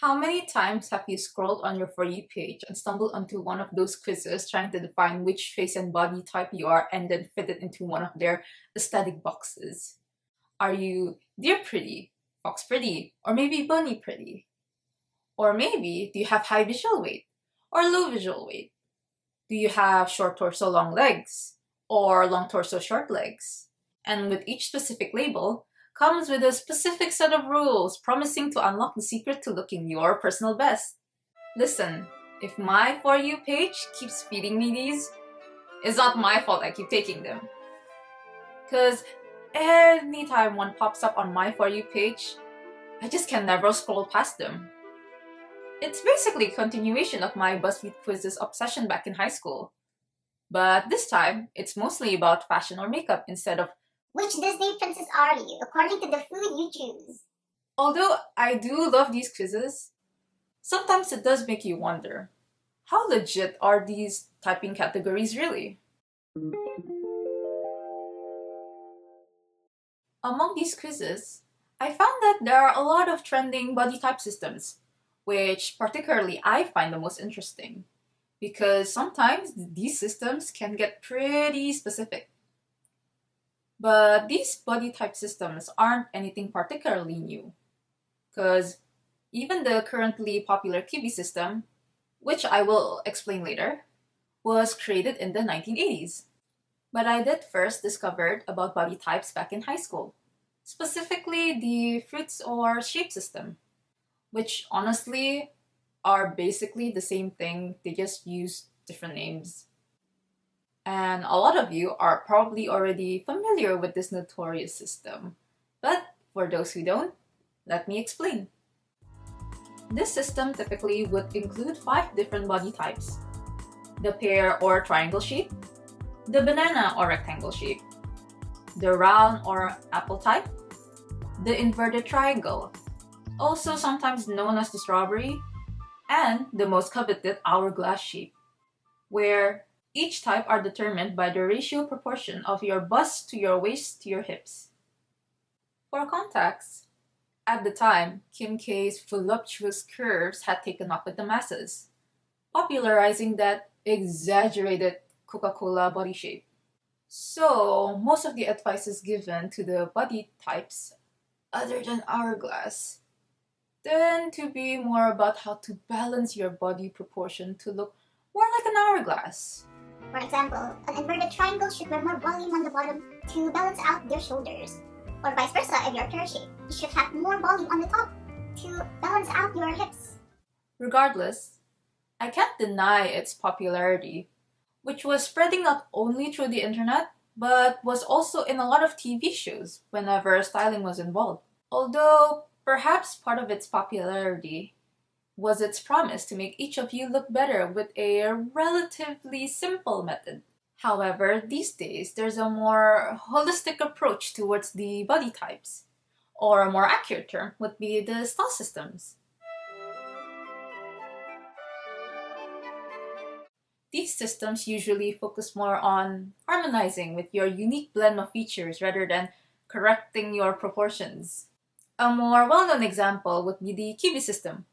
How many times have you scrolled on your For You page and stumbled onto one of those quizzes trying to define which face and body type you are and then fit it into one of their aesthetic boxes? Are you deer pretty, fox pretty, or maybe bunny pretty? Or maybe do you have high visual weight or low visual weight? Do you have short torso, long legs, or long torso, short legs? And with each specific label comes with a specific set of rules promising to unlock the secret to looking your personal best. Listen, if my For You page keeps feeding me these, it's not my fault I keep taking them. Because anytime one pops up on my For You page, I just can never scroll past them. It's basically a continuation of my BuzzFeed quizzes obsession back in high school. But this time, it's mostly about fashion or makeup instead of which Disney princess are you, according to the food you choose? Although I do love these quizzes, sometimes it does make you wonder, how legit are these typing categories really? Among these quizzes, I found that there are a lot of trending body type systems, which particularly I find the most interesting, because sometimes these systems can get pretty specific. But these body type systems aren't anything particularly new, because even the currently popular Kiwi system, which I will explain later, was created in the 1980s. But I did first discovered about body types back in high school, specifically the fruits or shape system, which honestly are basically the same thing, they just use different names. And a lot of you are probably already familiar with this notorious system. But for those who don't, let me explain. This system typically would include 5 different body types: the pear or triangle shape, the banana or rectangle shape, the round or apple type, the inverted triangle, also sometimes known as the strawberry, and the most coveted hourglass shape, where each type are determined by the ratio proportion of your bust to your waist to your hips. For context, at the time, Kim K's voluptuous curves had taken up with the masses, popularizing that exaggerated Coca-Cola body shape. So, most of the advices given to the body types, other than hourglass, tend to be more about how to balance your body proportion to look more like an hourglass. For example, an inverted triangle should wear more volume on the bottom to balance out their shoulders. Or vice versa, if you're pear shape, you should have more volume on the top to balance out your hips. Regardless, I can't deny its popularity, which was spreading not only through the internet, but was also in a lot of TV shows whenever styling was involved. Although, perhaps part of its popularity was its promise to make each of you look better with a relatively simple method. However, these days there's a more holistic approach towards the body types, or a more accurate term would be the style systems. These systems usually focus more on harmonizing with your unique blend of features rather than correcting your proportions. A more well known example would be the Kiwi system,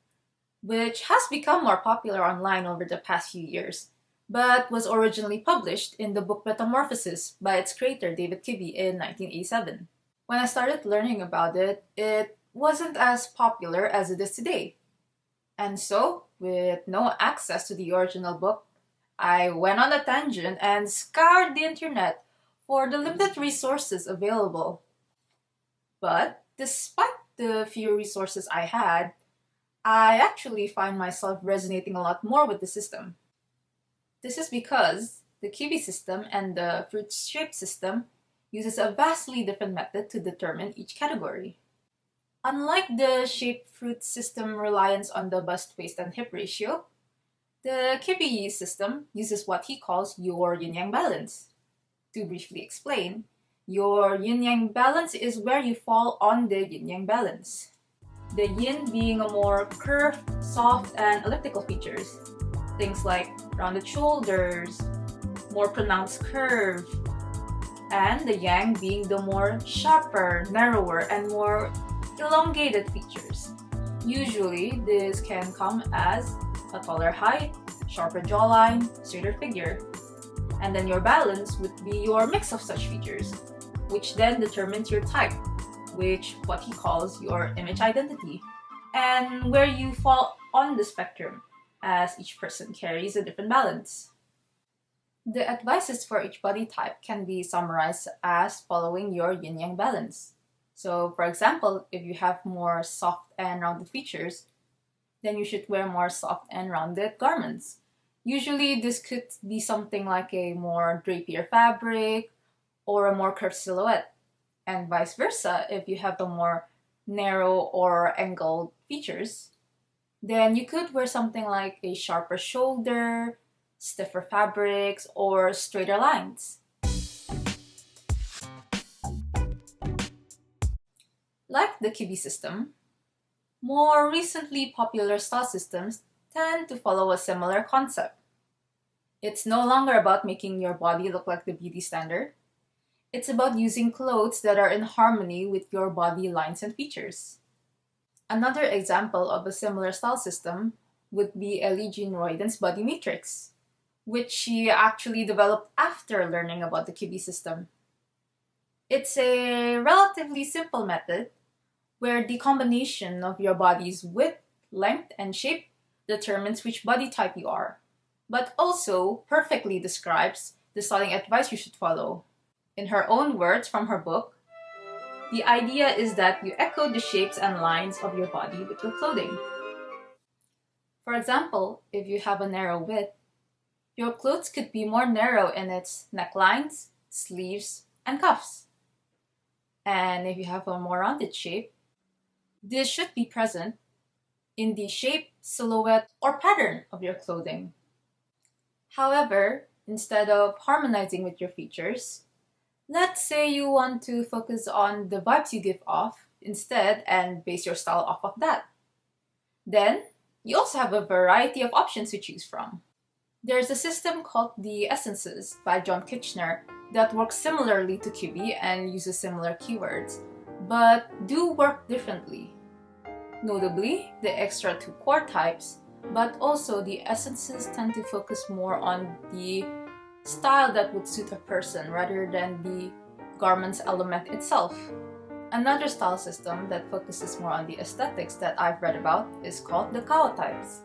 which has become more popular online over the past few years, but was originally published in the book Metamorphosis by its creator David Kiwi in 1987. When I started learning about it, it wasn't as popular as it is today. And so, with no access to the original book, I went on a tangent and scoured the internet for the limited resources available. But despite the few resources I had, I actually find myself resonating a lot more with the system. This is because the Kiwi system and the fruit shape system uses a vastly different method to determine each category. Unlike the shape fruit system reliance on the bust, waist, and hip ratio, the Kiwi system uses what he calls your yin-yang balance. To briefly explain, your yin-yang balance is where you fall on the yin-yang balance. The yin being a more curved, soft, and elliptical features. Things like rounded shoulders, more pronounced curve, and the yang being the more sharper, narrower, and more elongated features. Usually, this can come as a taller height, sharper jawline, straighter figure, and then your balance would be your mix of such features, which then determines your type, which what he calls your image identity, and where you fall on the spectrum, as each person carries a different balance. The advices for each body type can be summarized as following your yin yang balance. So, for example, if you have more soft and rounded features, then you should wear more soft and rounded garments. Usually, this could be something like a more drapier fabric or a more curved silhouette, and vice versa. If you have a more narrow or angled features, then you could wear something like a sharper shoulder, stiffer fabrics, or straighter lines. Like the Kibi system, more recently popular style systems tend to follow a similar concept. It's no longer about making your body look like the beauty standard. It's about using clothes that are in harmony with your body lines and features. Another example of a similar style system would be Ellie Jean Royden's body matrix, which she actually developed after learning about the Kibi system. It's a relatively simple method where the combination of your body's width, length, and shape determines which body type you are, but also perfectly describes the styling advice you should follow. In her own words from her book, the idea is that you echo the shapes and lines of your body with your clothing. For example, if you have a narrow width, your clothes could be more narrow in its necklines, sleeves, and cuffs. And if you have a more rounded shape, this should be present in the shape, silhouette, or pattern of your clothing. However, instead of harmonizing with your features, let's say you want to focus on the vibes you give off instead and base your style off of that. Then, you also have a variety of options to choose from. There's a system called the Essences by John Kitchener that works similarly to Kibi and uses similar keywords, but do work differently. Notably, the extra two core types, but also the essences tend to focus more on the style that would suit a person rather than the garment's element itself. Another style system that focuses more on the aesthetics that I've read about is called the Kao types.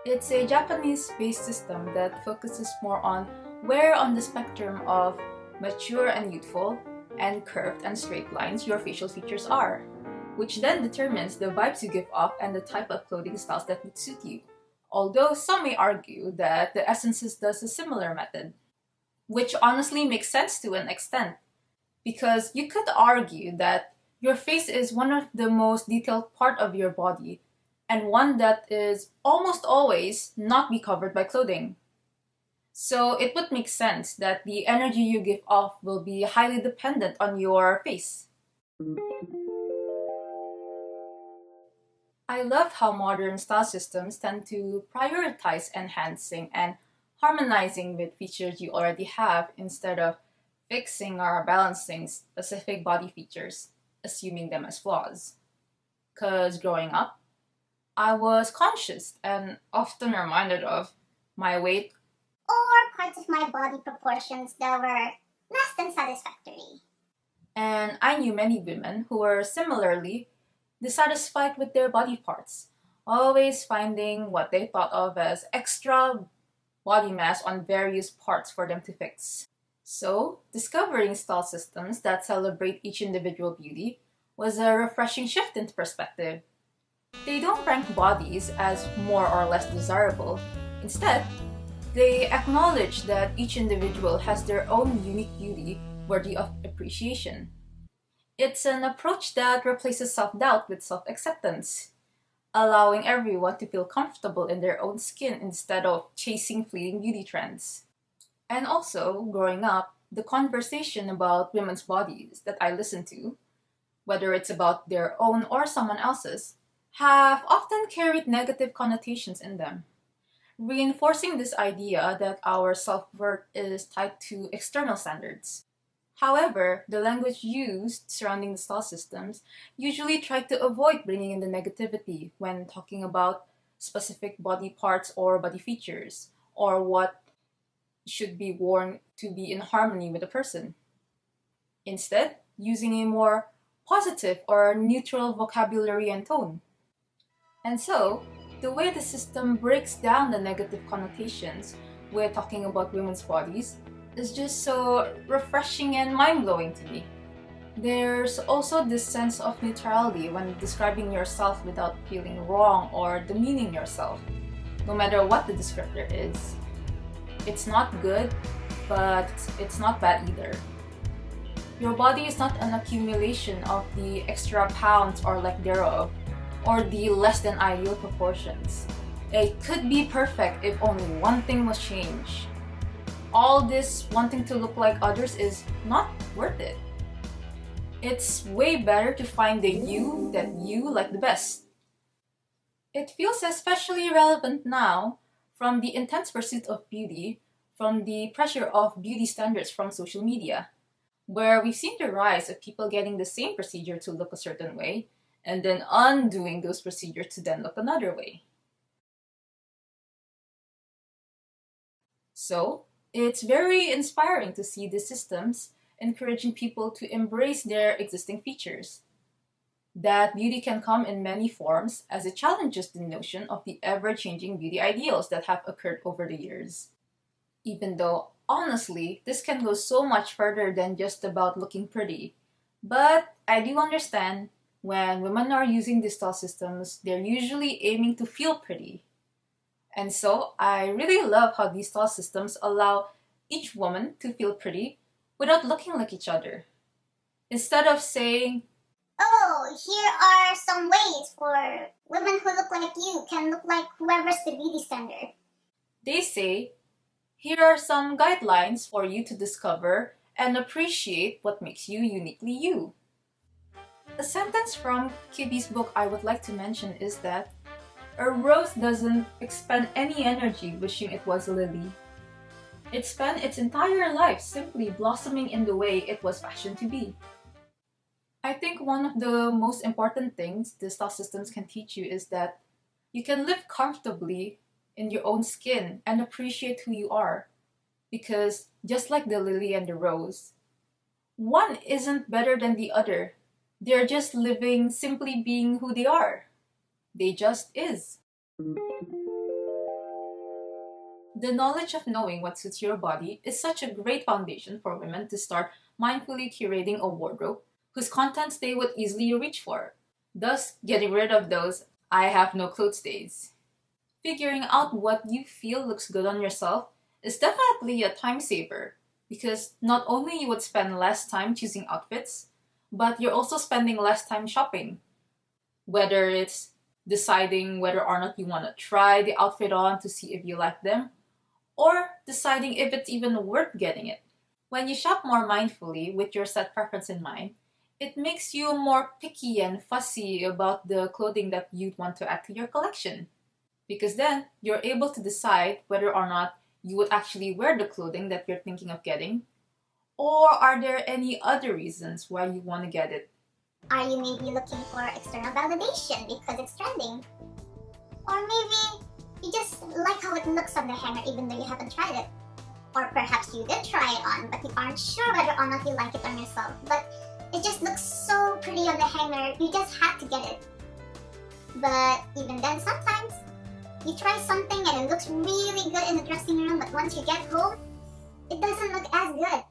It's a Japanese-based system that focuses more on where on the spectrum of mature and youthful, and curved and straight lines your facial features are, which then determines the vibes you give off and the type of clothing styles that would suit you. Although some may argue that the Essences does a similar method, which honestly makes sense to an extent, because you could argue that your face is one of the most detailed part of your body, and one that is almost always not be covered by clothing. So it would make sense that the energy you give off will be highly dependent on your face. I love how modern style systems tend to prioritize enhancing and harmonizing with features you already have instead of fixing or balancing specific body features, assuming them as flaws. Because growing up, I was conscious and often reminded of my weight, or parts of my body proportions that were less than satisfactory. and I knew many women who were similarly dissatisfied with their body parts, always finding what they thought of as extra body mass on various parts for them to fix. So, discovering style systems that celebrate each individual beauty was a refreshing shift in perspective. They don't rank bodies as more or less desirable. Instead, they acknowledge that each individual has their own unique beauty worthy of appreciation. It's an approach that replaces self doubt with self acceptance, allowing everyone to feel comfortable in their own skin instead of chasing fleeting beauty trends. And also, growing up, the conversation about women's bodies that I listen to, whether it's about their own or someone else's, have often carried negative connotations in them, reinforcing this idea that our self worth is tied to external standards. However, the language used surrounding the style systems usually try to avoid bringing in the negativity when talking about specific body parts or body features, or what should be worn to be in harmony with a person. Instead, using a more positive or neutral vocabulary and tone. And so, the way the system breaks down the negative connotations when talking about women's bodies is just so refreshing and mind blowing to me. There's also this sense of neutrality when describing yourself without feeling wrong or demeaning yourself, no matter what the descriptor is. It's not good, but it's not bad either. Your body is not an accumulation of the extra pounds or lack thereof, or the less than ideal proportions. It could be perfect if only one thing was changed. All this wanting to look like others is not worth it. It's way better to find the you that you like the best. It feels especially relevant now from the intense pursuit of beauty, from the pressure of beauty standards from social media, where we've seen the rise of people getting the same procedure to look a certain way and then undoing those procedures to then look another way. So, it's very inspiring to see these systems encouraging people to embrace their existing features. That beauty can come in many forms as it challenges the notion of the ever changing beauty ideals that have occurred over the years. Even though, honestly, this can go so much further than just about looking pretty. But I do understand when women are using these style systems, they're usually aiming to feel pretty. And so I really love how these style systems allow each woman to feel pretty without looking like each other. Instead of saying, Oh, here are some ways for women who look like you can look like whoever's the beauty standard. they say, here are some guidelines for you to discover and appreciate what makes you uniquely you. A sentence from QB's book I would like to mention is that a rose doesn't expend any energy wishing it was a lily. It spent its entire life simply blossoming in the way it was fashioned to be. I think one of the most important things the style systems can teach you is that you can live comfortably in your own skin and appreciate who you are. Because just like the lily and the rose, one isn't better than the other. They're just living, simply being who they are. They just is. The knowledge of knowing what suits your body is such a great foundation for women to start mindfully curating a wardrobe whose contents they would easily reach for, thus getting rid of those I have no clothes days. Figuring out what you feel looks good on yourself is definitely a time saver because not only you would spend less time choosing outfits, but you're also spending less time shopping, whether it's deciding whether or not you want to try the outfit on to see if you like them, or deciding if it's even worth getting it. When you shop more mindfully with your set preference in mind, it makes you more picky and fussy about the clothing that you'd want to add to your collection. Because then you're able to decide whether or not you would actually wear the clothing that you're thinking of getting, or are there any other reasons why you want to get it? Are you maybe looking for external validation because it's trending? Or maybe you just like how it looks on the hanger even though you haven't tried it. Or perhaps you did try it on, but you aren't sure whether or not you like it on yourself. But it just looks so pretty on the hanger, you just had to get it. But even then, sometimes you try something and it looks really good in the dressing room, but once you get home, it doesn't look as good.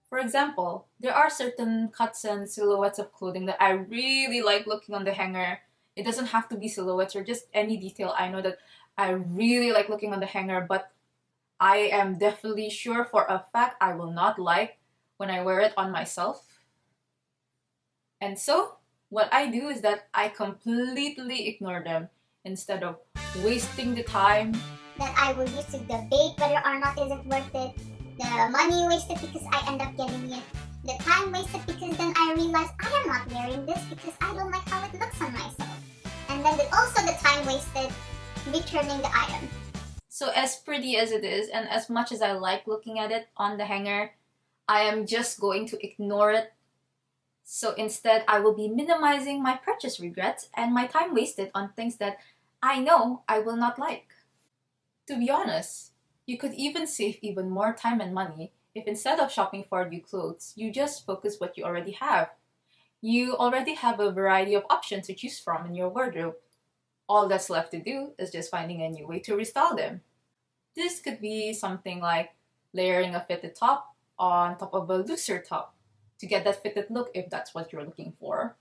For example, there are certain cuts and silhouettes of clothing that I really like looking on the hanger. It doesn't have to be silhouettes or just any detail. I know that I really like looking on the hanger, but I am definitely sure for a fact I will not like when I wear it on myself. And so, what I do is that I completely ignore them instead of wasting the time. That I will use to debate whether or not is it worth it. The money wasted because I end up getting it. The time wasted because then I realize I am not wearing this because I don't like how it looks on myself. And then also the time wasted returning the item. So, as pretty as it is, and as much as I like looking at it on the hanger, I am just going to ignore it. So instead, I will be minimizing my purchase regrets and my time wasted on things that I know I will not like. To be honest, you could even save even more time and money if instead of shopping for new clothes, you just focus what you already have. You already have a variety of options to choose from in your wardrobe. All that's left to do is just finding a new way to restyle them. This could be something like layering a fitted top on top of a looser top to get that fitted look if that's what you're looking for.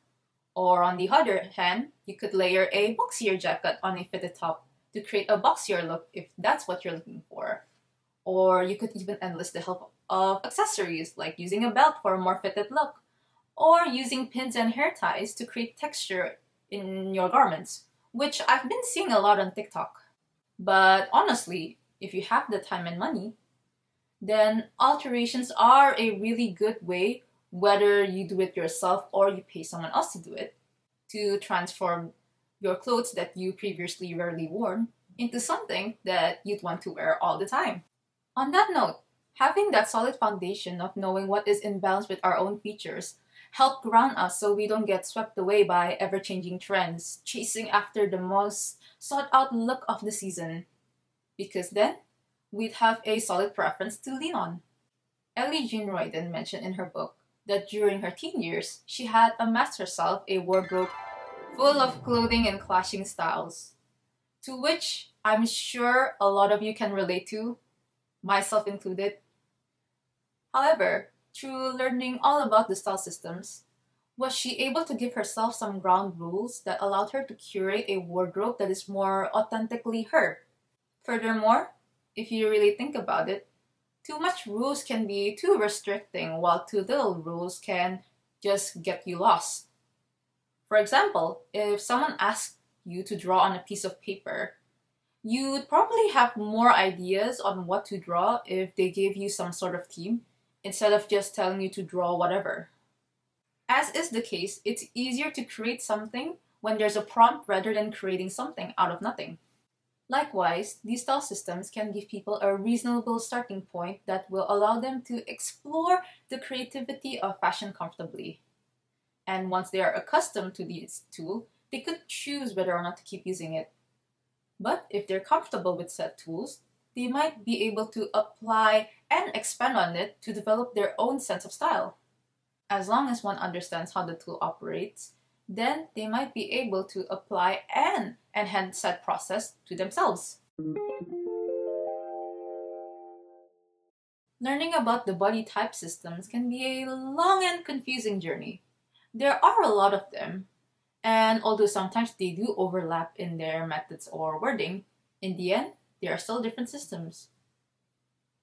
Or on the other hand, you could layer a boxier jacket on a fitted top to create a boxier look if that's what you're looking for. Or you could even enlist the help of accessories like using a belt for a more fitted look, or using pins and hair ties to create texture in your garments, which I've been seeing a lot on TikTok. But honestly, if you have the time and money, then alterations are a really good way, whether you do it yourself or you pay someone else to do it, to transform your clothes that you previously rarely worn into something that you'd want to wear all the time. On that note, having that solid foundation of knowing what is in balance with our own features help ground us so we don't get swept away by ever-changing trends, chasing after the most sought-out look of the season. Because then, we'd have a solid preference to lean on. Ellie Jean Royden mentioned in her book that during her teen years, she had amassed herself a wardrobe full of clothing and clashing styles, to which I'm sure a lot of you can relate to, myself included. However, through learning all about the style systems, was she able to give herself some ground rules that allowed her to curate a wardrobe that is more authentically her? Furthermore, if you really think about it, too much rules can be too restricting, while too little rules can just get you lost. For example, if someone asked you to draw on a piece of paper, you'd probably have more ideas on what to draw if they gave you some sort of theme instead of just telling you to draw whatever. As is the case, it's easier to create something when there's a prompt rather than creating something out of nothing. Likewise, these style systems can give people a reasonable starting point that will allow them to explore the creativity of fashion comfortably. And once they are accustomed to this tool, they could choose whether or not to keep using it. But if they're comfortable with said tools, they might be able to apply and expand on it to develop their own sense of style. As long as one understands how the tool operates, then they might be able to apply and enhance that process to themselves. Learning about the body type systems can be a long and confusing journey. There are a lot of them, and although sometimes they do overlap in their methods or wording, in the end, they are still different systems.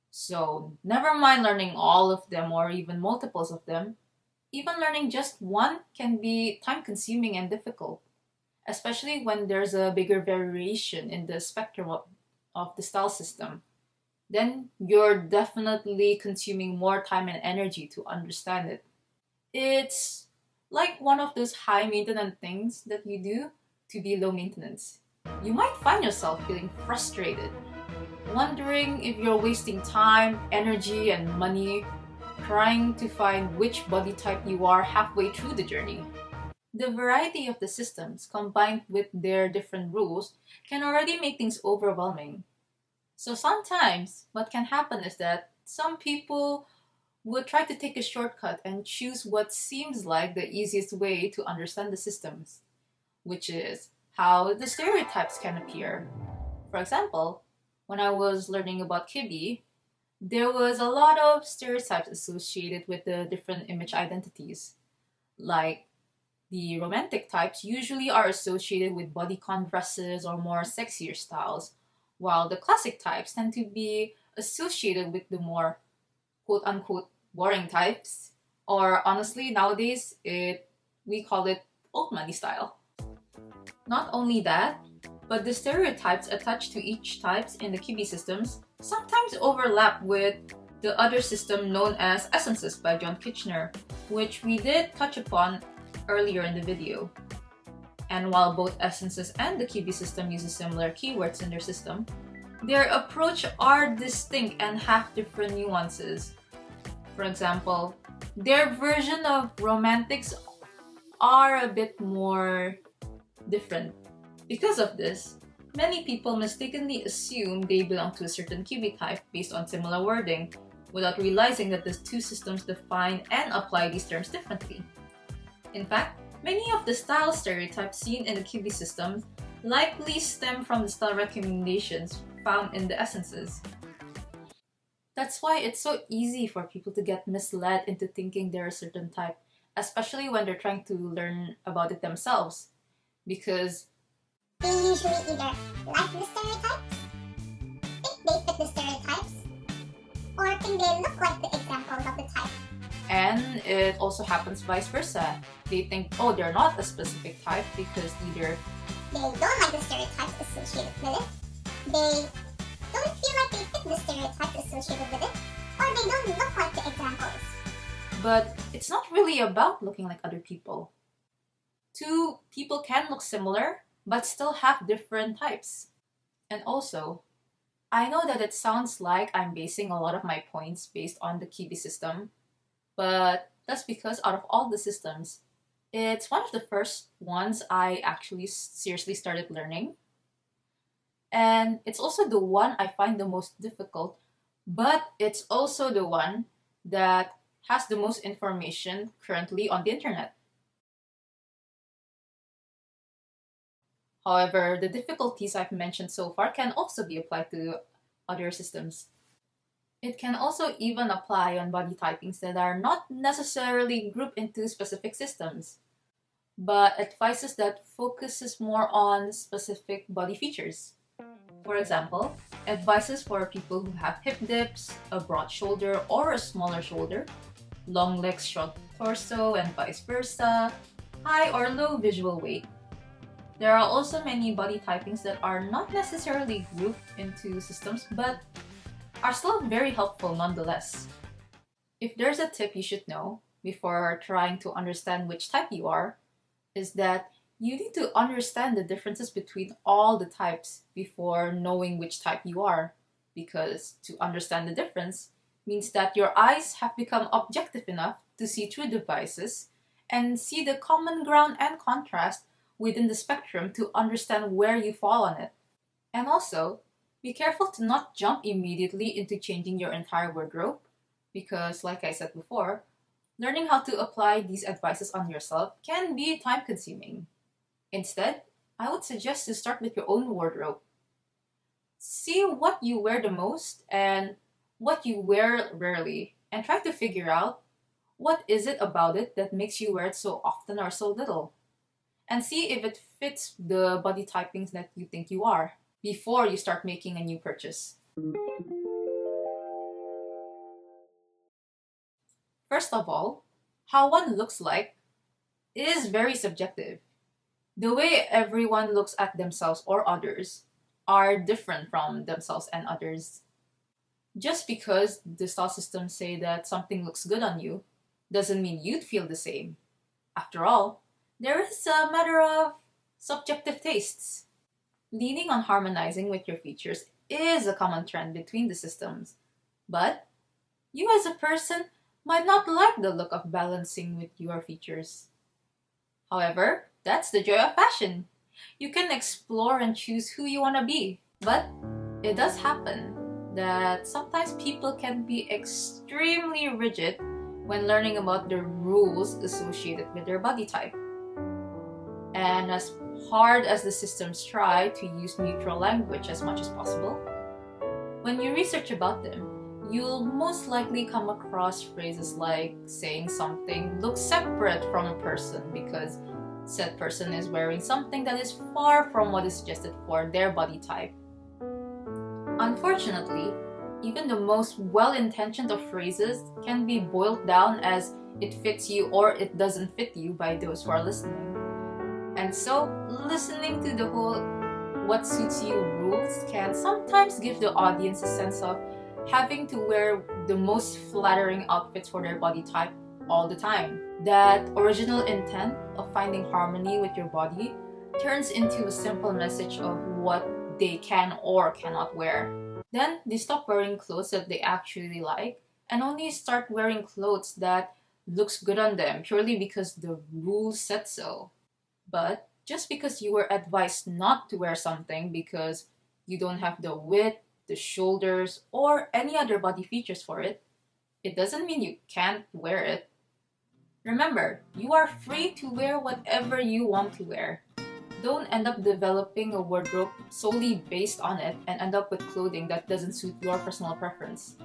So, never mind learning all of them or even multiples of them, even learning just one can be time consuming and difficult, especially when there's a bigger variation in the spectrum of the style system. Then you're definitely consuming more time and energy to understand it. It's like one of those high maintenance things that you do to be low maintenance. You might find yourself feeling frustrated, wondering if you're wasting time, energy, and money trying to find which body type you are halfway through the journey. The variety of the systems combined with their different rules can already make things overwhelming. So sometimes what can happen is that some people would try to take a shortcut and choose what seems like the easiest way to understand the systems, which is how the stereotypes can appear. For example, when I was learning about Kibi, there was a lot of stereotypes associated with the different image identities. Like the romantic types usually are associated with bodycon dresses or more sexier styles, while the classic types tend to be associated with the more quote unquote boring types. Or honestly, nowadays we call it old money style. Not only that, but the stereotypes attached to each types in the Kibi systems sometimes overlap with the other system known as essences by John Kitchener, which we did touch upon earlier in the video. And while both essences and the Kibi system uses similar keywords in their system, their approach are distinct and have different nuances. For example, their version of romantics are a bit more different. Because of this, many people mistakenly assume they belong to a certain QB type based on similar wording, without realizing that the two systems define and apply these terms differently. In fact, many of the style stereotypes seen in the QB system likely stem from the style recommendations found in the essences. That's why it's so easy for people to get misled into thinking they're a certain type, especially when they're trying to learn about it themselves. Because They usually either like the stereotypes, think they fit the stereotypes, or think they look like the examples of the type. And it also happens vice versa. They think, oh, they're not a specific type because either They don't like the stereotypes associated with it, they don't feel like they fit the stereotypes associated with it, or they don't look like the examples. but it's not really about looking like other people. Two people can look similar, but still have different types. And also, I know that it sounds like I'm basing a lot of my points based on the Kiwi system, but that's because out of all the systems, it's one of the first ones I actually seriously started learning. And it's also the one I find the most difficult, but it's also the one that has the most information currently on the internet. However, the difficulties I've mentioned so far can also be applied to other systems. It can also even apply on body typings that are not necessarily grouped into specific systems, but advices that focuses more on specific body features. For example, advices for people who have hip dips, a broad shoulder or a smaller shoulder, long legs, short torso, and vice versa, high or low visual weight. There are also many body typings that are not necessarily grouped into systems but are still very helpful nonetheless. If there's a tip you should know before trying to understand which type you are, is that you need to understand the differences between all the types before knowing which type you are. Because to understand the difference means that your eyes have become objective enough to see through devices and see the common ground and contrast within the spectrum to understand where you fall on it. And also, be careful to not jump immediately into changing your entire wardrobe because, like I said before, learning how to apply these advices on yourself can be time consuming. Instead, I would suggest to start with your own wardrobe. See what you wear the most and what you wear rarely, and try to figure out what is it about it that makes you wear it so often or so little. And see if it fits the body typings that you think you are before you start making a new purchase. First of all, how one looks like is very subjective. The way everyone looks at themselves or others are different from themselves and others. Just because the style systems say that something looks good on you doesn't mean you'd feel the same. After all, there is a matter of subjective tastes. Leaning on harmonizing with your features is a common trend between the systems, but you as a person might not like the look of balancing with your features. However, that's the joy of fashion. You can explore and choose who you want to be. But it does happen that sometimes people can be extremely rigid when learning about the rules associated with their body type. And as hard as the systems try to use neutral language as much as possible, when you research about them, you'll most likely come across phrases like saying something looks separate from a person because said person is wearing something that is far from what is suggested for their body type. Unfortunately, even the most well-intentioned of phrases can be boiled down as it fits you or it doesn't fit you by those who are listening. And so, listening to the whole what suits you rules can sometimes give the audience a sense of having to wear the most flattering outfits for their body type all the time. That original intent of finding harmony with your body turns into a simple message of what they can or cannot wear. Then they stop wearing clothes that they actually like and only start wearing clothes that looks good on them purely because the rules said so. But just because you were advised not to wear something because you don't have the width, the shoulders, or any other body features for it, it doesn't mean you can't wear it. Remember, you are free to wear whatever you want to wear. Don't end up developing a wardrobe solely based on it and end up with clothing that doesn't suit your personal preference.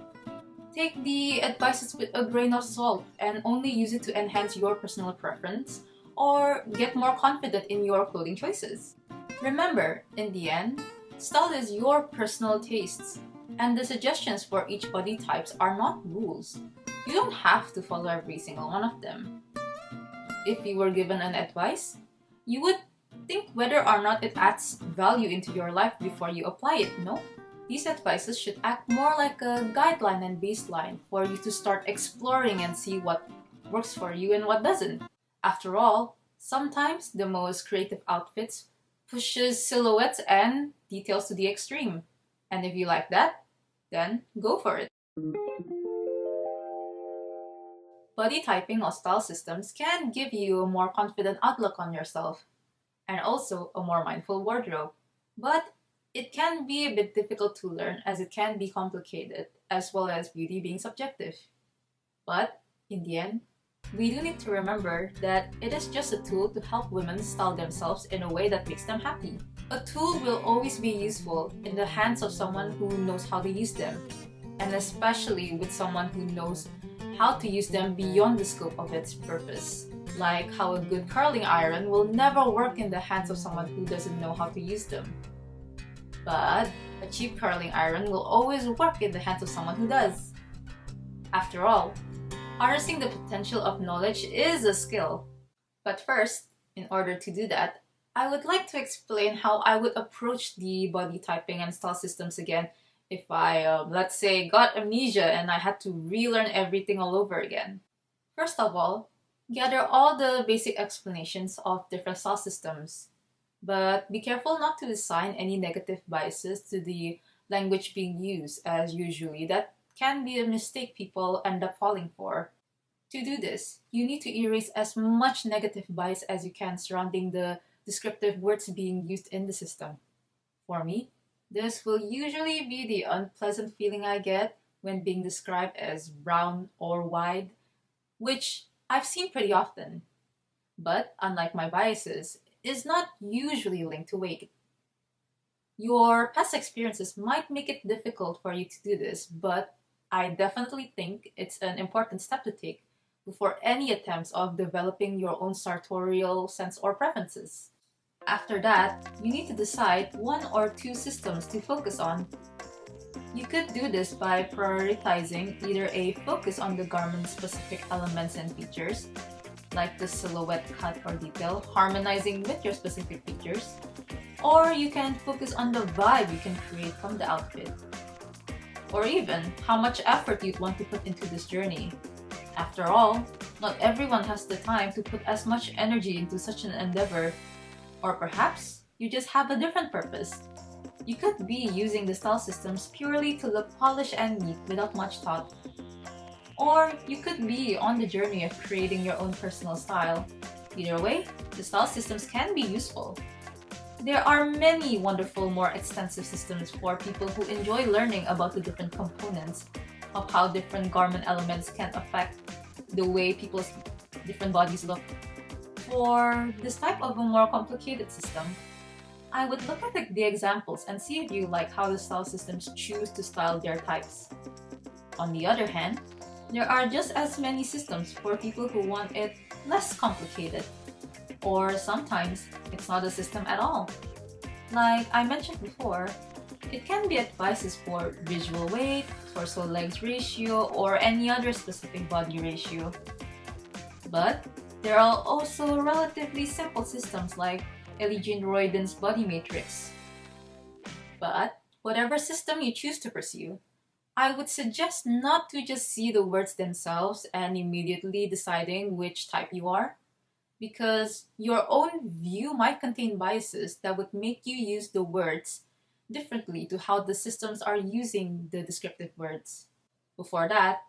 Take the advices with a grain of salt and only use it to enhance your personal preference or get more confident in your clothing choices. Remember, in the end, style is your personal tastes, and the suggestions for each body types are not rules. You don't have to follow every single one of them. If you were given an advice, you would think whether or not it adds value into your life before you apply it, no? These advices should act more like a guideline and baseline for you to start exploring and see what works for you and what doesn't. After all, sometimes the most creative outfits pushes silhouettes and details to the extreme. And if you like that, then go for it. Body typing or style systems can give you a more confident outlook on yourself and also a more mindful wardrobe. But it can be a bit difficult to learn as it can be complicated, as well as beauty being subjective. But in the end, we do need to remember that it is just a tool to help women style themselves in a way that makes them happy. A tool will always be useful in the hands of someone who knows how to use them, and especially with someone who knows how to use them beyond the scope of its purpose. Like how a good curling iron will never work in the hands of someone who doesn't know how to use them. But a cheap curling iron will always work in the hands of someone who does. After all, harnessing the potential of knowledge is a skill. But first, in order to do that, I would like to explain how I would approach the body typing and style systems again if I, let's say, got amnesia and I had to relearn everything all over again. First of all, gather all the basic explanations of different style systems, but be careful not to assign any negative biases to the language being used, as usually that can be a mistake people end up falling for. To do this, you need to erase as much negative bias as you can surrounding the descriptive words being used in the system. For me, this will usually be the unpleasant feeling I get when being described as brown or wide, which I've seen pretty often. But unlike my biases, is not usually linked to weight. Your past experiences might make it difficult for you to do this, but I definitely think it's an important step to take before any attempts of developing your own sartorial sense or preferences. After that, you need to decide one or two systems to focus on. You could do this by prioritizing either a focus on the garment's specific elements and features, like the silhouette cut or detail, harmonizing with your specific features, or you can focus on the vibe you can create from the outfit, or even how much effort you'd want to put into this journey. After all, not everyone has the time to put as much energy into such an endeavor, or perhaps you just have a different purpose. You could be using the style systems purely to look polished and neat without much thought. Or you could be on the journey of creating your own personal style. Either way, the style systems can be useful. There are many wonderful, more extensive systems for people who enjoy learning about the different components of how different garment elements can affect the way people's different bodies look. For this type of a more complicated system, I would look at the examples and see if you like how the style systems choose to style their types. On the other hand, there are just as many systems for people who want it less complicated. Or sometimes it's not a system at all. Like I mentioned before, it can be advices for visual weight, torso legs ratio, or any other specific body ratio. But there are also relatively simple systems like Eugene Royden's body matrix. But whatever system you choose to pursue, I would suggest not to just see the words themselves and immediately deciding which type you are, because your own view might contain biases that would make you use the words differently to how the systems are using the descriptive words. Before that,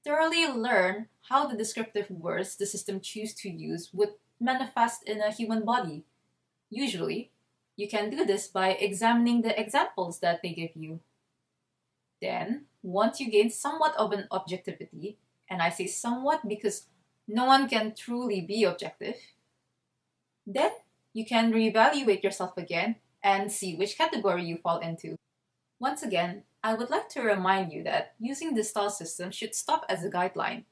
thoroughly learn how the descriptive words the system choose to use would manifest in a human body. Usually, you can do this by examining the examples that they give you. Then, once you gain somewhat of an objectivity, and I say somewhat because no one can truly be objective, then you can reevaluate yourself again and see which category you fall into. Once again, I would like to remind you that using the style system should stop as a guideline,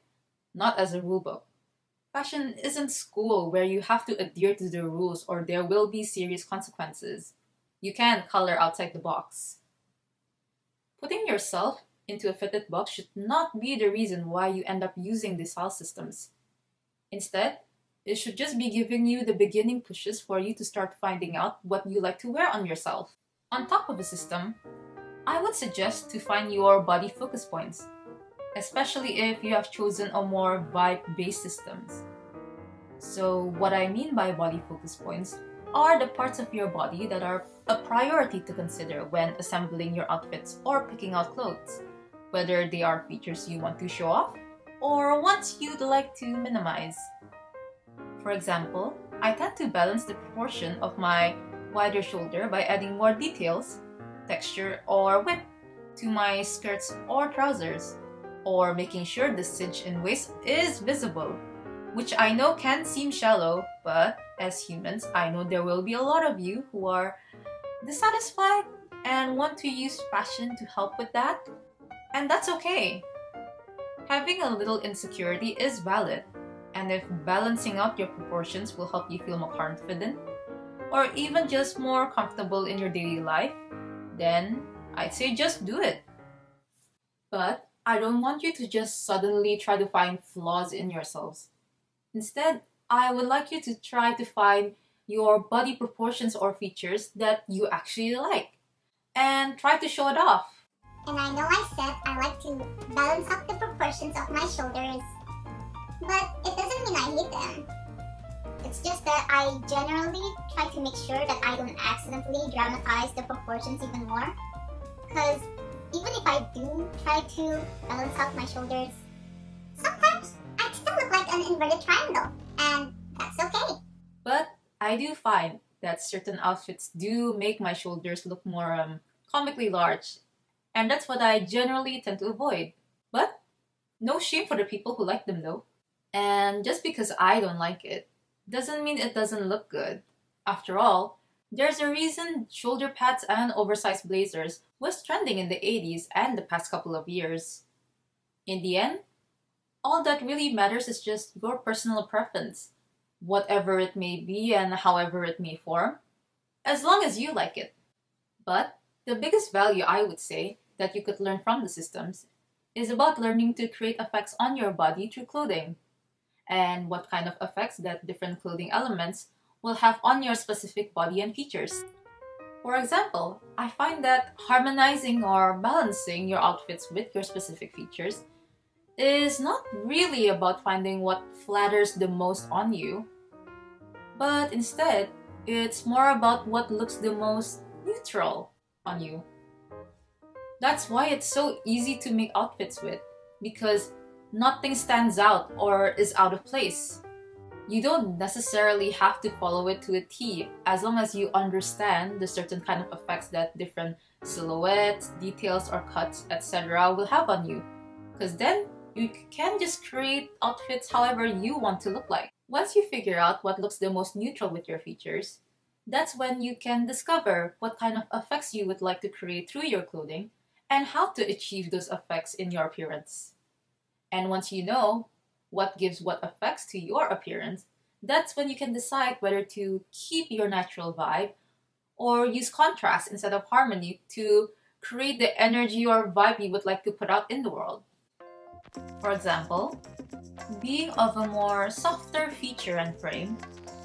not as a rulebook. Fashion isn't school where you have to adhere to the rules or there will be serious consequences. You can color outside the box. Putting yourself into a fitted box should not be the reason why you end up using these style systems. Instead, it should just be giving you the beginning pushes for you to start finding out what you like to wear on yourself. On top of a system, I would suggest to find your body focus points, especially if you have chosen a more vibe-based systems. So what I mean by body focus points are the parts of your body that are a priority to consider when assembling your outfits or picking out clothes, whether they are features you want to show off or ones you'd like to minimize. For example, I tend to balance the proportion of my wider shoulder by adding more details, texture, or width to my skirts or trousers, or making sure the cinch in waist is visible, which I know can seem shallow, but as humans, I know there will be a lot of you who are dissatisfied and want to use fashion to help with that, and that's okay. Having a little insecurity is valid, and if balancing out your proportions will help you feel more confident, or even just more comfortable in your daily life, then I'd say just do it. But I don't want you to just suddenly try to find flaws in yourselves. Instead, I would like you to try to find your body proportions or features that you actually like and try to show it off. And I know I said I like to balance out the proportions of my shoulders, but it doesn't mean I hate them. It's just that I generally try to make sure that I don't accidentally dramatize the proportions even more. Because even if I do try to balance out my shoulders, sometimes I still look like an inverted triangle, and that's okay. But I do find that certain outfits do make my shoulders look more comically large, and that's what I generally tend to avoid. But no shame for the people who like them though. And just because I don't like it, doesn't mean it doesn't look good. After all, there's a reason shoulder pads and oversized blazers was trending in the 80s and the past couple of years. In the end, all that really matters is just your personal preference, whatever it may be and however it may form, as long as you like it. But the biggest value I would say that you could learn from the systems is about learning to create effects on your body through clothing, and what kind of effects that different clothing elements will have on your specific body and features. For example, I find that harmonizing or balancing your outfits with your specific features is not really about finding what flatters the most on you, but instead, it's more about what looks the most neutral on you. That's why it's so easy to make outfits with, because nothing stands out or is out of place. You don't necessarily have to follow it to a T as long as you understand the certain kind of effects that different silhouettes, details, or cuts, etc. will have on you. Because then you can just create outfits however you want to look like. Once you figure out what looks the most neutral with your features, that's when you can discover what kind of effects you would like to create through your clothing and how to achieve those effects in your appearance. And once you know what gives what effects to your appearance, that's when you can decide whether to keep your natural vibe or use contrast instead of harmony to create the energy or vibe you would like to put out in the world. For example, being of a more softer feature and frame,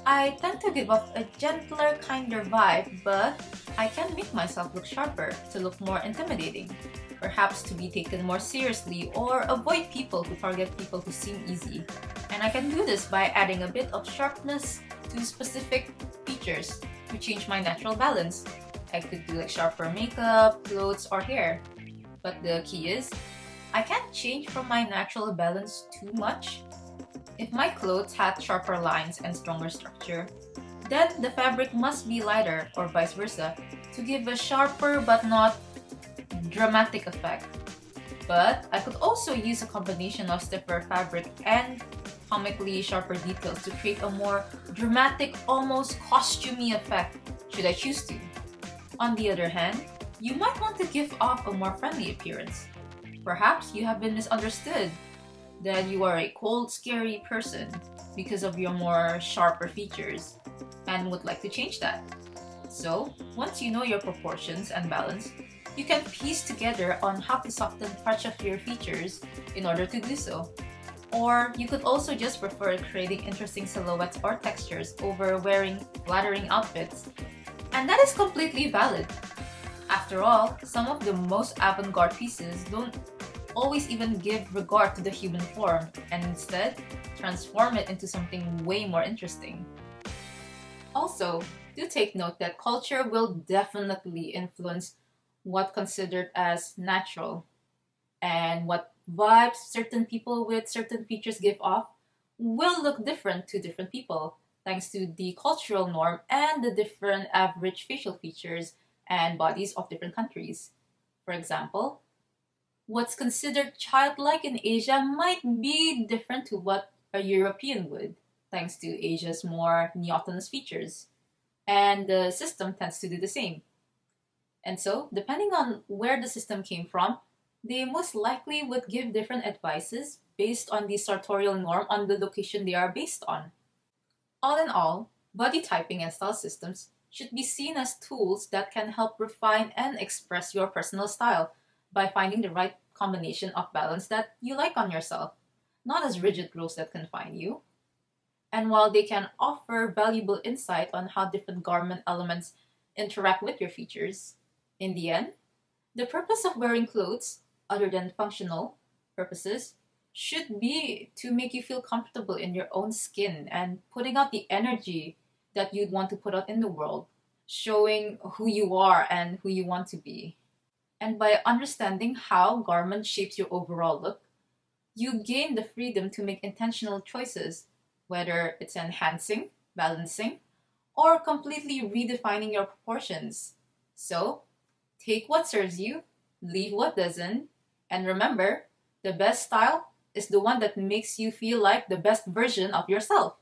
I tend to give off a gentler, kinder vibe, but I can make myself look sharper to look more intimidating, perhaps to be taken more seriously or avoid people who target people who seem easy. And I can do this by adding a bit of sharpness to specific features to change my natural balance. I could do like sharper makeup, clothes, or hair. But the key is, I can't change from my natural balance too much. If my clothes had sharper lines and stronger structure, then the fabric must be lighter or vice versa to give a sharper but not dramatic effect. But I could also use a combination of stiffer fabric and comically sharper details to create a more dramatic, almost costumey effect, should I choose to. On the other hand, you might want to give off a more friendly appearance. Perhaps you have been misunderstood that you are a cold, scary person because of your more sharper features and would like to change that. So, once you know your proportions and balance, you can piece together on how to soften parts of your features in order to do so. Or you could also just prefer creating interesting silhouettes or textures over wearing flattering outfits. And that is completely valid. After all, some of the most avant-garde pieces don't always even give regard to the human form and instead transform it into something way more interesting. Also, do take note that culture will definitely influence what considered as natural and what vibes certain people with certain features give off will look different to different people thanks to the cultural norm and the different average facial features and bodies of different countries. For example, what's considered childlike in Asia might be different to what a European would, thanks to Asia's more neotenous features. And the system tends to do the same. And so, depending on where the system came from, they most likely would give different advices based on the sartorial norm on the location they are based on. All in all, body typing and style systems should be seen as tools that can help refine and express your personal style by finding the right combination of balance that you like on yourself, not as rigid rules that confine you. And while they can offer valuable insight on how different garment elements interact with your features, in the end, the purpose of wearing clothes, other than functional purposes, should be to make you feel comfortable in your own skin and putting out the energy that you'd want to put out in the world, showing who you are and who you want to be. And by understanding how garment shapes your overall look, you gain the freedom to make intentional choices, whether it's enhancing, balancing, or completely redefining your proportions. So, take what serves you, leave what doesn't, and remember, the best style is the one that makes you feel like the best version of yourself.